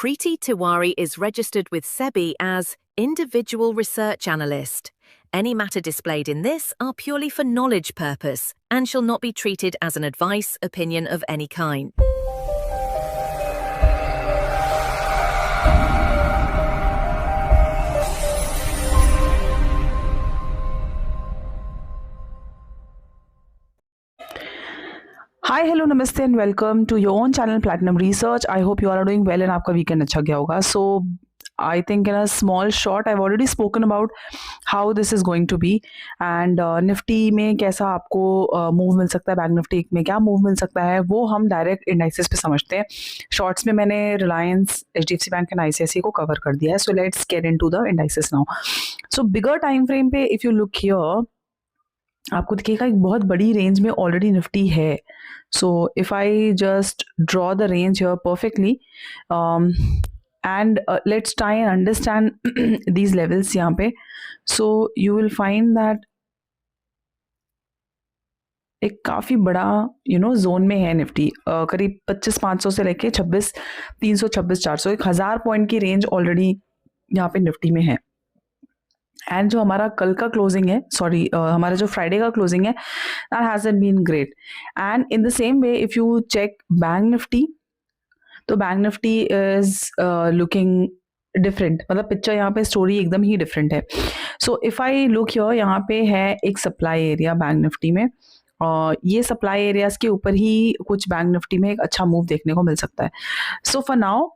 Preeti Tiwari is registered with SEBI as Individual Research Analyst. Any matter displayed in this are purely for knowledge purpose and shall not be treated as an advice, opinion of any kind. Hi, hello, namaste and welcome to your own channel Platinum Research. I hope you all are doing well and आपका weekend अच्छा गया होगा. So I think in a small short I've already spoken about how this is going to be and Nifty में कैसा आपको move मिल सकता है, Bank Nifty में क्या move मिल सकता है वो हम direct indices पे समझते हैं. Shorts में मैंने Reliance, HDFC Bank and ICICI को cover कर दिया है. So let's get into the indices now. So bigger time frame पे if you look here आपको दिखेगा एक बहुत बड़ी रेंज में ऑलरेडी निफ्टी है. So if I just draw the range here perfectly and let's try and understand these levels यहाँ पे. So you will find that एक काफ़ी बड़ा जोन में है निफ्टी. करीब 25,500 से लेके 26,300, 26,400, 1,000 पॉइंट की रेंज ऑलरेडी यहाँ पे निफ्टी में है. एंड जो हमारा कल का क्लोजिंग है, हमारा जो फ्राइडे का क्लोजिंग है, that hasn't been great. And in the same way if you check bank Nifty, तो bank Nifty is looking different. मतलब पिक्चर यहाँ पे स्टोरी एकदम ही डिफरेंट है. So if I look here, यहाँ पे है एक सप्लाई एरिया बैंक निफ्टी में. ये सप्लाई एरियाज के ऊपर ही कुछ बैंक निफ्टी में एक अच्छा मूव देखने को मिल सकता है. So for now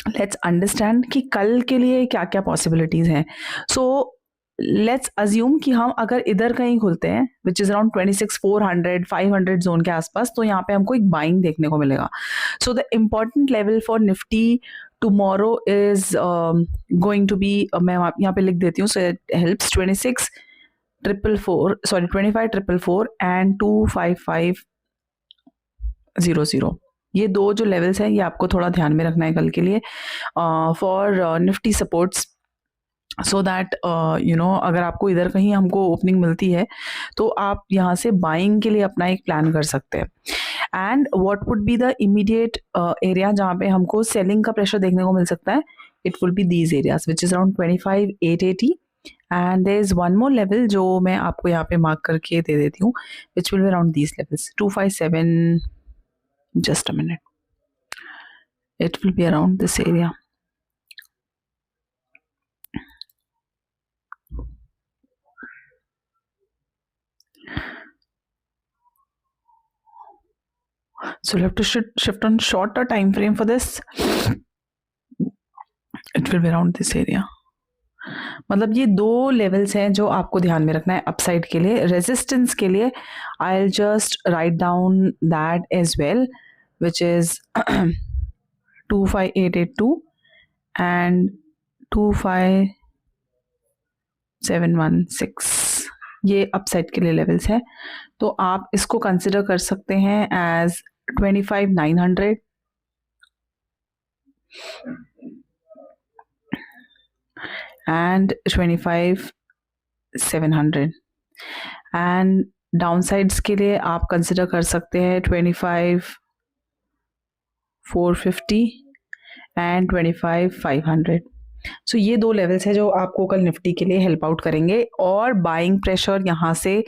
let's understand कि कल के लिए क्या क्या पॉसिबिलिटीज़ हैं. सो लेट्स अज्यूम कि हम अगर इधर कहीं खुलते हैं विच इज़ अराउंड 26,400, 500 जोन के आसपास, तो यहाँ पे हमको एक बाइंग देखने को मिलेगा. So the important level for Nifty tomorrow is going to be, मैं यहाँ पे लिख देती हूँ सो इट हेल्प्स, 25,444 एंड 25500. ये दो जो लेवल्स हैं ये आपको थोड़ा ध्यान में रखना है कल के लिए for Nifty supports. So that अगर आपको इधर कहीं हमको ओपनिंग मिलती है तो आप यहाँ से बाइंग के लिए अपना एक प्लान कर सकते हैं. And what would be the immediate area जहाँ पे हमको सेलिंग का प्रेशर देखने को मिल सकता है? It will be these areas which is around 25,880. And there is one more level जो मैं आपको यहाँ पे मार्क करके दे देती हूँ which will be around these levels, 257. Just a minute. It will be around this area. So we'll have to shift on shorter time frame for this. It will be around this area. मतलब ये दो levels हैं जो आपको ध्यान में रखना है अपसाइड के लिए. रेजिस्टेंस के लिए I will just write down that as well which is 25882 and 25716. ये अपसाइड के लिए लेवल्स हैं, तो आप इसको कंसिडर कर सकते हैं एज 25,900 and 25,700. एंड डाउनसाइड्स के लिए आप कंसिडर कर सकते हैं 25,450 एंड 25,500. सो ये दो लेवल्स हैं जो आपको कल निफ्टी के लिए हेल्प आउट करेंगे. और बाइंग प्रेशर यहाँ से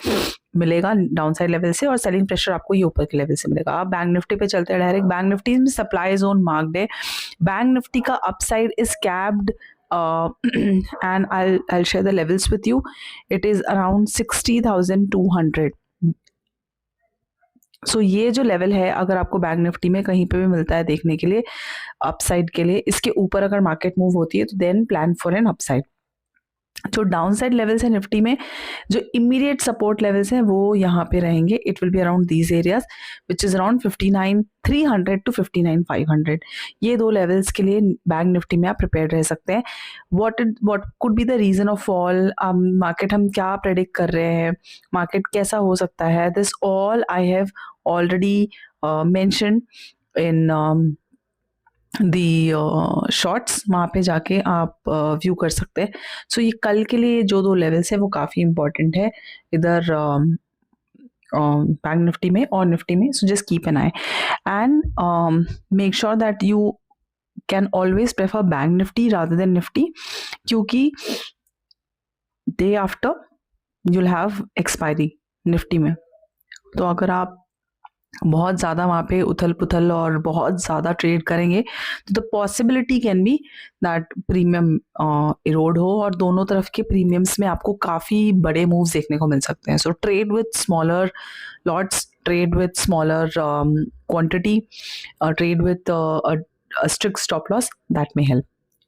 मिलेगा डाउनसाइड लेवल से और सेलिंग प्रेशर आपको ये ऊपर के लेवल से मिलेगा. आप बैंक निफ्टी पे चलते हैं डायरेक्ट. बैंक निफ्टी में सप्लाई जोन मार्क्ड है. बैंक निफ्टी का upside is capped and I'll share the levels with you. It is around 60,200. सो ये जो लेवल है अगर आपको बैंक निफ्टी में कहीं पे भी मिलता है देखने के लिए अपसाइड के लिए, इसके ऊपर अगर मार्केट मूव होती है तो then plan for an upside. जो डाउनसाइड लेवल्स है निफ्टी में, जो इमीडिएट सपोर्ट लेवल्स हैं वो यहाँ पे रहेंगे. It will be around these areas which is around 59,300 to 59,500. ये दो लेवल्स के लिए बैंक निफ्टी में आप प्रिपेयर रह सकते हैं. What could be the reason of fall, market हम क्या प्रेडिक्ट कर रहे हैं, मार्केट कैसा हो सकता है, this all I have already mention in the shorts. वहाँ पे जाके आप व्यू कर सकते हैं. सो ये कल के लिए जो दो लेवल्स है वो काफ़ी इंपॉर्टेंट है इधर बैंक निफ्टी में और निफ्टी में. So just keep an eye and make sure that you can always prefer bank Nifty rather than Nifty, क्योंकि day after you'll have expiry Nifty में। तो अगर आप बहुत ज़्यादा वहाँ पे उथल पुथल और बहुत ज़्यादा ट्रेड करेंगे तो the possibility can be that premium Erode हो, और दोनों तरफ के प्रीमियम्स में आपको काफ़ी बड़े मूव्स देखने को मिल सकते हैं। So trade with smaller lots, trade with smaller quantity, trade with a strict stop loss, that may help.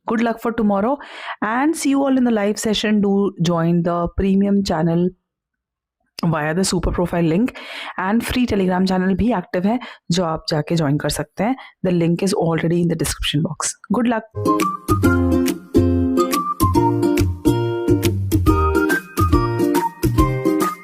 Good luck for tomorrow and see you all in the live session. Do join the premium channel via the super profile link, and free telegram channel भी active है जो आप जाके join कर सकते हैं. The link is already in the description box. Good luck.